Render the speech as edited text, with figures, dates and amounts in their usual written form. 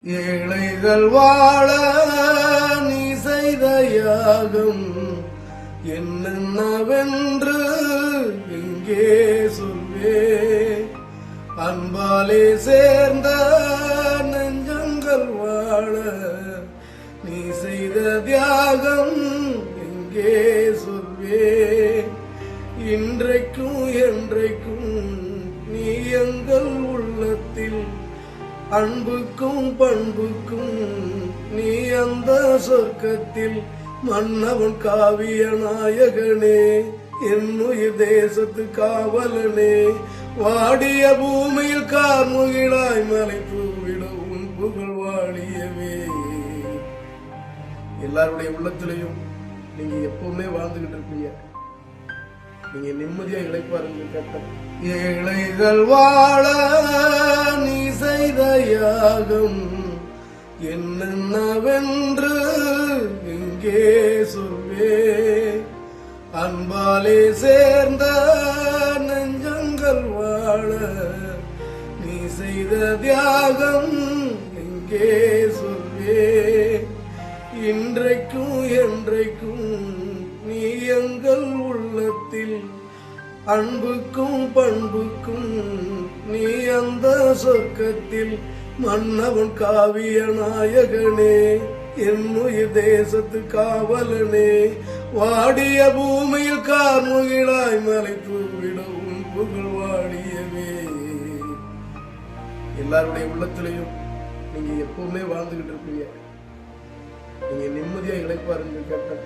ஏழைகள் வாழ நீ செய்த யாகம் என்னென்னவென்று இங்கே சொல்வே. அன்பாலே சேர்ந்த நெஞ்சங்கள் வாழ நீ செய்த தியாகம் இங்கே சொல்வே. இன்றைக்கும் என்றைக்கும் நீ எங்கள் உள்ளத்தில் அன்புக்கும் பண்புக்கும் நீ அந்த சொர்க்கத்தில் மன்னவன் காவிய நாயகனே, என்னுயிர் தேசத்து காவலனே. வாடிய பூமியில் கார்முகிலாய் மலை பூவிட உன் புகழ் வாழியவே. எல்லாருடைய உள்ளத்திலையும் நீங்க எப்பவுமே வாழ்ந்துகிட்டு இருப்பீங்க. நீங்க நிம்மதியா இழைப்பாருங்க கேட்ட. ஏழைகள் வாழ நீ செய்த யாகம் என்னென்னவென்று இங்கே சொல்வே. அன்பாலே சேர்ந்த நெஞ்சங்கள் வாழ நீ செய்த தியாகம் இங்கே சொல்வே. இன்றைக்கும் என்றைக்கும் நீ எங்கள் உள்ளத்தில் அன்புக்கும் பண்புக்கும் நீ அந்த சொர்க்கத்தில் மன்னவன் காவிய நாயகனே, என்னுயிர் தேசத்து காவலனே. வாடிய பூமியில் கார்முகிலாய் மலை பூவிட உன் புகழ் வாழியவே. எல்லாருடைய உள்ளத்திலையும் நீங்க எப்பவுமே வாழ்ந்துகிட்டு இருப்பீங்க. நீங்க நிம்மதியா இழைப்பாருங்க கேட்ட.